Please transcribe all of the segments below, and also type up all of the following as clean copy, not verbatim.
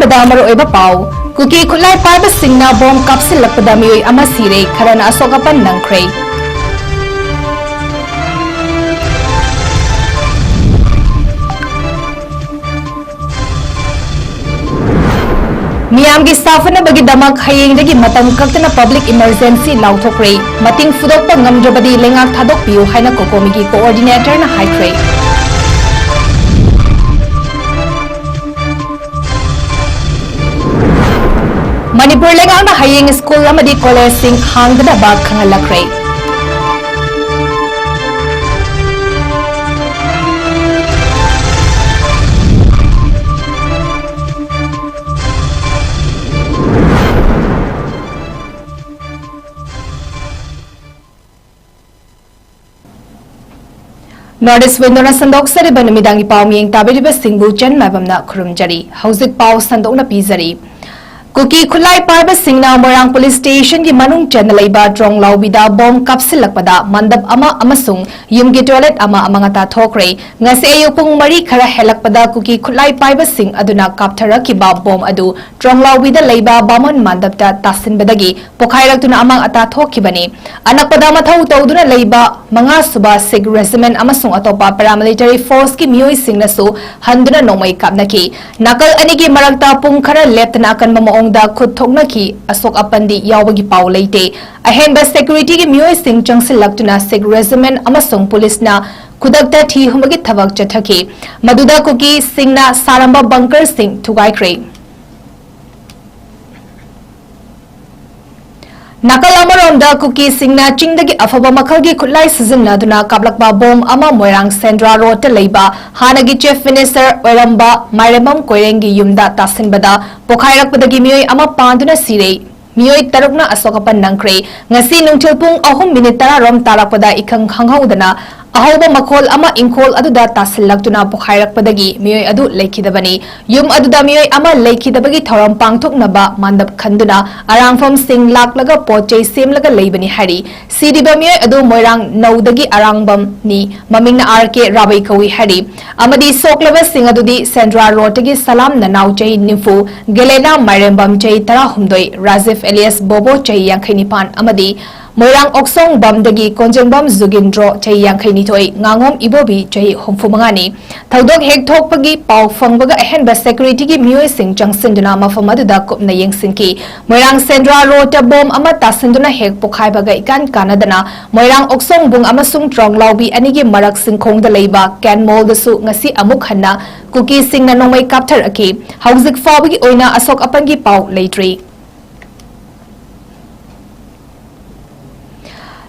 ꯑꯍꯥꯟꯕꯗ ꯃꯔꯨꯑꯣꯏꯕ ꯄꯥꯎ ꯀꯨꯀꯤ ꯈꯨꯠꯂꯥꯏ ꯄꯥꯏꯕꯁꯤꯡꯅ ꯕꯣꯝ ꯀꯥꯞꯁꯤꯜꯂꯛꯄꯗ ꯃꯤꯑꯣꯏ ꯑꯃ ꯁꯤꯔꯦ ꯈꯔꯅ ꯑꯁꯣꯛ-ꯑꯄꯟ ꯅꯪꯈ꯭ꯔꯦ꯫ मियामगी साफनबगीदमक हयेंगदगी मतम कक्तना पब्लिक इमरजेंसी लाउथोक्रे मतिंग फुदोक्पा ngamdrabadi lengak thadokpiyu haina कोकोमीगी कोऑर्डिनेटर ना हाइख्रे। मणिपुर लेंगांगना हयेंग स्कूल अमदी कॉलेज सिंग हांगदबा खंगलखरे। नॉर्थ विंडोना संदोक्सरिबा नुमिदांगी पाव मियेंग ताबिरिबा सिंगबु चन माइबमना खुरुमजरी हौजिक पाव संदोकना पीजरी। कुकी खुलाई पाइबा सिंगना मोरांग पुलिस स्टेशन की मनुंग चन लैबा ट्रोंगलाउबीदा बॉम्ब काप्सिलकपदा मंडप अमा अमसुंग युमगी टॉयलेट अमा अमंगता थोक्रे ngasi ayu pung mari khara helakpada kuki khulai paiba sing aduna kaptharakiba bom adu ट्रोंगलाउबीदा लैबा बामन मंडपता तासिनबदगी पोखाइरक्तुना अमंग अता थोखिबनी अनकपदा मथौ तौदुना लैबा मंगा सुबा सिग रेजिमेंट अमसुंग अतोपा पैरामिलिटरी फोर्स की मियोई सिंगनसु हंदुना नोमई कापनकी नकल अनिगी मरक्ता पुंग खरा लेप्तना कनबा खुद थोकनकी अशोक अपंदी यावगी पाव लेते अहेंबा सिक्योरिटी की मियोई सिंग चंगसिलक्तुना सिग रेजिमेंट अमसुंग पुलिसना खुदक्ता थी हुमगी थबक चथकी मदुदा कुकी सिंगना सारंबा बंकर सिंग थुगाइख्रे। नकल अमरोंदा कुकी सिंगना चिंगदगी अफबा मखलगी खुलाई सिजन्नादुना काबलकबा बॉम अमा मोइरांग सेंड्रा रोड लेबा हानगी चीफ मिनिस्टर ओइरंबा माइरेमम कोइरेंगी युमदा तासिनबदा पोखाइरकपदगी मियोई अमा पांदुना सिरे मियोई तरुकना अशोकपन नंख्रे ngasi nungthil pung 3:10 rom tarakpada ikhang khanghaudana ahauba makhol ama ingkhol aduda tasilakduna pokhairakpadagi miyoi adu lekhidabani yum aduda miyoi ama lekhidabagi thoram pangthoknaba mandap khanduna arangfam sing laklaga pochei semlaga leibani hari sidiba miyoi adu moirang naudagi arangbam ni mamingna RK rabai kawi hari amadi soklaba sing adudi Sandra Rotagi Salam Nanau chei Nimfu Gelena Mairembam chei 18 Razif Elias Bobo chei 59 amadi Moirang ओक्सोंग बमदगी Konjengbam Jugindro चई 92 nganगोम इबोबी चई 35 थौदोक हेक थोकपगी पाव फंगबगा अहेनबा security की मियोई सिंग चंगसिंदुना मफम अदुदा कुपना येंगसिंकी Moirang Sandra road Baum अमा तासिंदुना हेक पोखाइबगा Icahn कानादना Moirang ओक्सोंग बुंग अमसुंग ट्रोंगलाउबी अनिगी मरक सिंखोंगदा लेबा can मॉलदसु ngasi अमुक हन्ना cookie सिंगना नोंमै कापथरअकी हौजिक फाबगी ओइना Ashok अपनगी पाव लेट्री।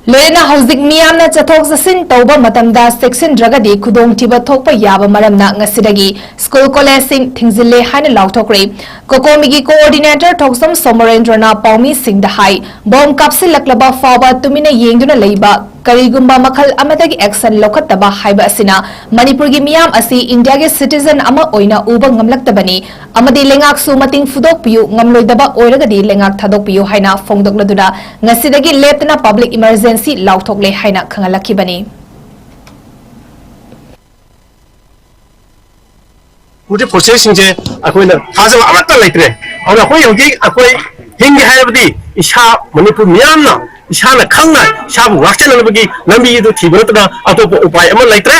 लोयना हौजिक मियामना चथोक चसिन तौबा मतमदा section ड्रगदी खुदोंग थिबा थोकपा याबा मरमना ngasiदगी स्कूल कॉलेज सिंग थिंगजिले हाइना लाउथोक्रे कोकोमीगी कोऑर्डिनेटर थोकसम सोमरेंद्रना पाउमी सिंग द हाई बॉम्ब काप्सिलक्लबा फाबा तुमिना येंगदुना लेबा करीगुम्बा मखल अमदगी एक्शन लौखत्तबा हाइबा असिना मणिपुर की मियाम असी इंडिया के सिटीजन अमा ओइना उबा ngamlaktabani amadi lengak su mating fudokpiyu ngamloidaba oiragadi lengak thadokpiyu haina fongdokladuna ngasidagi leptana public emergency lauthokle haina khangalakibani मुझे प्रोसेस सिंजे अखोइना थाजब अमत्ता लेत्रे और अखोइ होगी अखोइ हिंगी हायबदी इशा मणिपुर मियामना इशाना खंगना इशाबु वाक्चनबगी लंबी दु थिबरतना अतोप उपाय अम लेत्रे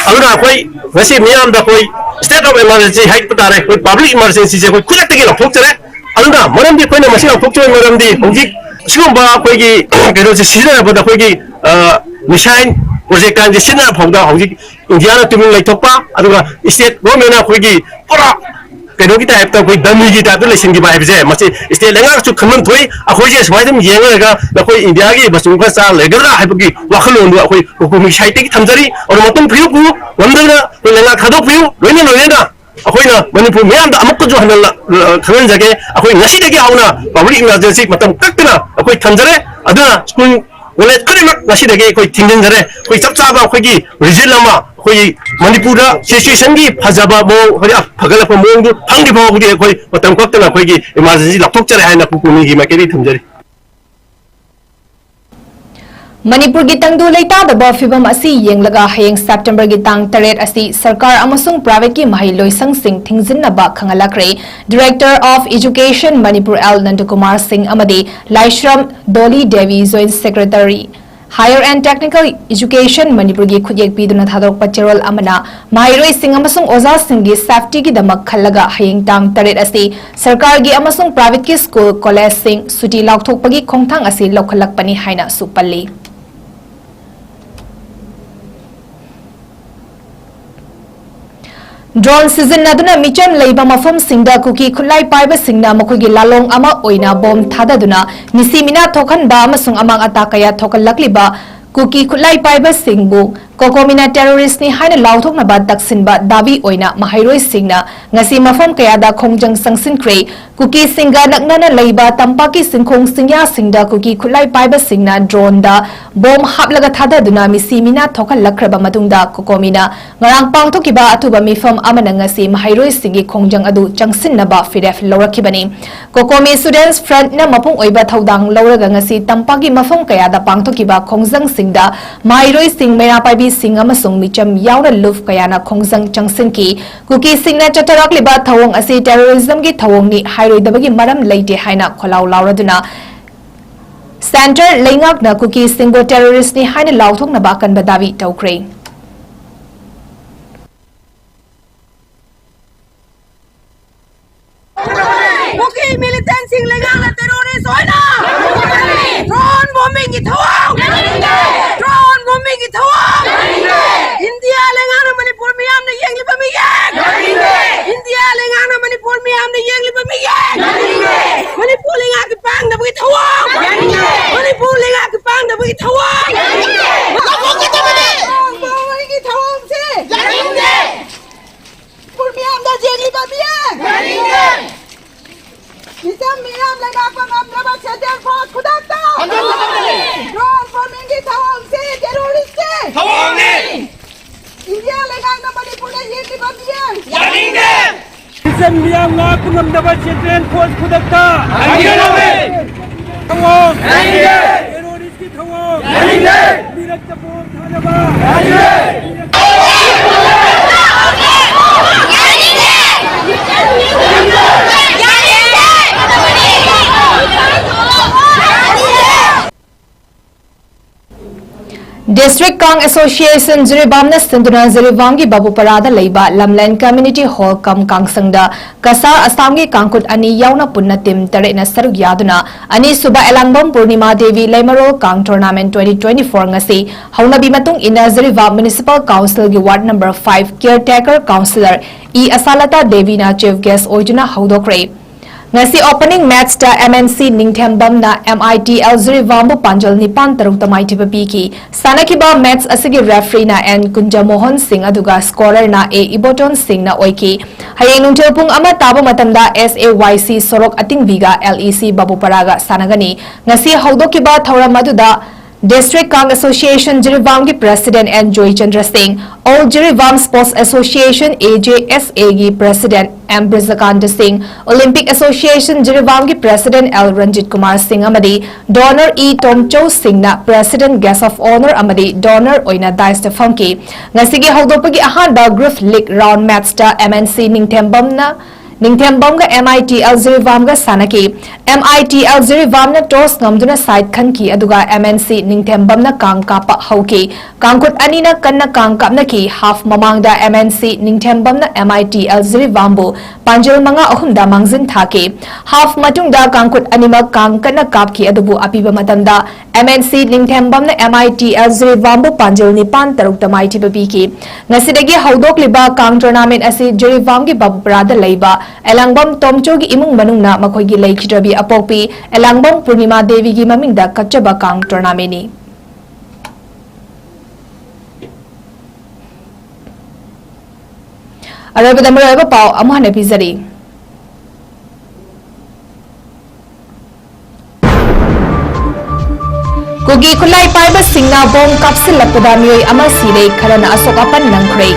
अदुना अखोइ वसी मियामदा कोई स्टेट ऑफ इमरजेंसी हाइक पतारे कोई पब्लिक इमरजेंसी जे कोई खुलक्तगी लौथोक्चरे अदुना मरमदी कोइना मसी लौथोक्चोय मरमदी होगी सिगुम्बा कोइगी केरोसे सिजनबदा कोइगी मिसाइन प्रोजेक्ट कान सिना फौदा होगी इंडिया तुमिन लेथोपा अदुगा स्टेट गवर्नमेंट अखोगी पुरा केरोगी टाइप कोई दमी की टाइप लेसिन की बाइबजे मसी स्टेट लेंगा चु खमन थोई अखोजे समाजम येंगा लखोई इंडिया की बसुंगा चा लेगरा हाइबगी वाखलोंदु अखोई हुकुमी साइटे की थमजरी और मतुम फिउ कु वंदना कोई लेंगा खादो फिउ लोइना लोइना अखोइना मणिपुर मियामदा अमुक जो हनल खगन जगे अखोई नसीदगी आउना पब्लिक इमरजेंसी मतम कक्तना अखोई थमजरे अदुना स्कूल कॉलेज खरिमक नसीदगी कोई थिंजनजरे कोई चपचाबा अखोगी रिजल्ट अमा कोई मणिपुर सिचुएशन की फजबा मो फगलप मोंग फंगी फाउदी कोई मतम कक्तना कोई इमरजेंसी लपथोक्चरे हाइना कुकुमी की मकेरी थमजरी। Manipur gi tangdu leita da ba fibam asi yenglaga hayeng September gi tang taret asi sarkar amasung private ki mahai loisang sing thingjin na ba khangalakre Director of Education Manipur L Nandakumar Singh amadi Laishram Doli Devi Joint Secretary Higher and Technical Education Manipur gi khujek piduna thadok pachirol amana mairoi sing amasung oza sing gi safety gi damak khallaga hayeng tang taret asi sarkar gi amasung private ki school college sing suti laukthok pagi khongthang asi lokhalak pani haina supalli Drone season naduna micham leiba mafam singda kuki khulai paiba singna makhogi lalong ama oina bom thadaduna misi mina thokan ba amasung amang atakaya thokalakliba kuki khulai paiba singbu kokomina terrorist ni haina lauthokna ba taksinba davi oina mahairoi singna ngasi mafam kayada khongjang sangsinkhre kuki singa naknana leiba tampaki singkhong singya singda kuki khulai paiba singna drone da bom haplaga thadaduna misi mina thokalakhraba matungda kokomina ngarang pangthokiba athuba mifam amana ngasi mahairoi singi khongjang adu changsinnaba firef lorakhibani kokomi students front na mapung oiba thodang loraga ngasi tampaki mafam kayada pangthokiba khongjang singda mahairoi sing mera paibi sing amasung micham yauna luf kayana khongjang changsinki kuki singna chatarakliba thawong asi terrorism gi thawong ni hairoidabagi maram leite haina kholaw lauraduna center leingak na kuki singo terrorist ni haina lauthok na ba kan badawi tawkre kuki militant sing leingak na terrorist hoina drone bombing gi thawong drone bombing gi thawong India leingak na Manipur miyam na yeng liba miyang India leingak na Manipur miyam na yeng liba miyang Manipur leingak ki pang na bagi thawong Manipur leingak ki pang na bagi thawong Manipur ki thawong se Manipur miyam na yeng liba miyang Misam miyam leingak pa ngam laba chajar pa khudakta drone bombing ki thawong se terrorist se thawong ne India leingak na Manipur na yeng liba miyang Isang miyam nga kunam dapat children force kudakta. Thawong. Terrorist ki thawong. Mirak tapong thanaba. District Kang Association 𝐷𝐸 Sinduna 𝐷𝐸 Babu Parada Leiba Lamland Community Hall Kam Kangsangda Kasar Assamgi Kangkut Ani Yauna Punna Tim Tarekna Saruk Yaduna Ani Suba Elangbam Purnima Devi Lemarol Kang Tournament 2024 ngasi Haunabi Matung Ina 𝐷𝐸 Municipal Council gi Ward number 5 Caretaker Councillor E Asalata Devi na Chief Guest Oiduna Haudokre ngasi opening match da MNC Ningthembam na MITL 𝐷𝐸 Panjal Nipan Taruk Tamai Tipapi ki Sanakiba match asigi referee na N Kunjamohan Singh aduga scorer na A Iboton Singh na oiki hayeng nungthil pung ama taba matamda SAYC Sorok Atingbiga LEC Babu Paraga sanagani ngasi haudokiba thauram aduda District Kang Association 𝐷𝐸 ki President N Joy Chandra Singh All 𝐷𝐸 Sports Association AJSA ki President M Brizakanda Singh Olympic Association 𝐷𝐸 ki President L Ranjit Kumar Singh amadi Donor E Tomcho Singh na President Guest of Honor amadi Donor oina Dice Famki ngasigi hawdopagi ahanba Group League round match da MNC Ningthembam ga MITL 𝐷𝐸 ga sanaki MITL 𝐷𝐸 na toss ngamduna side khanki aduga MNC Ningthembam na kang kapa hauki kangkut ani na kanna kang kapna ki half mamangda MNC Ningthembam na MITL 𝐷𝐸 bu panjal manga ahumda mangjin thaki half matungda kangkut anima kang kanna kapki adubu apiba matamda MNC Ningthembam na MITL 𝐷𝐸 bu panjal nipan taruk tamai tibabi ki ngasidagi haudok liba kang tournament asi 𝐷𝐸 gi babu parada leiba Elangbam Tomcho gi imung manungna makhoigi leikitrabi apokpi Elangbam Purnima Devi gi mamingda kachaba kang tournament ni Arabada maraba pau amhane pizari Kugi khulai paiba singna bom kapsil lapada mioi ama sirei kharana asok apan nangkhrei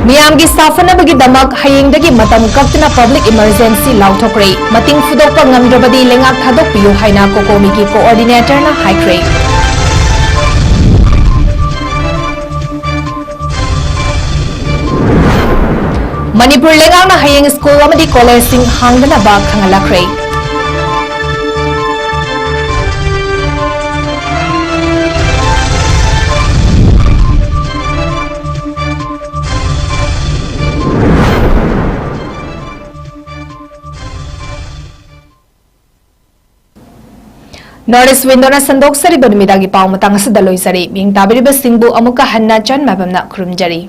मियामगी साफनबगीदमक हयेंगदगी मतम कक्तना public emergency लाउथोक्रे मतिंग फुदोकपा ngamdrabadi lengak thadokpiyu haina कोकोमीगी कोऑर्डिनेटरना हाइक्रे मणिपुर लेंगांगना हयेंग स्कूल अमदी कॉलेज सिंग हांगदनबा खंगलाख्रे नॉर्थ ईस्ट विंडोना संदोक्सरिबा नुमिदागी पाव मतंग असदा लोइसरी मिंग ताबिरिबा सिंगबु अमुका हन्ना चन माइबमना खुरुमजरी।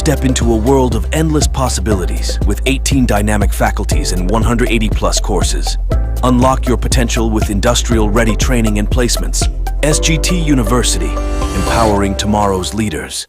Step into a world of endless possibilities with 18 dynamic faculties and 180+ courses. Unlock your potential with industrial-ready training and placements. SGT University, empowering tomorrow's leaders.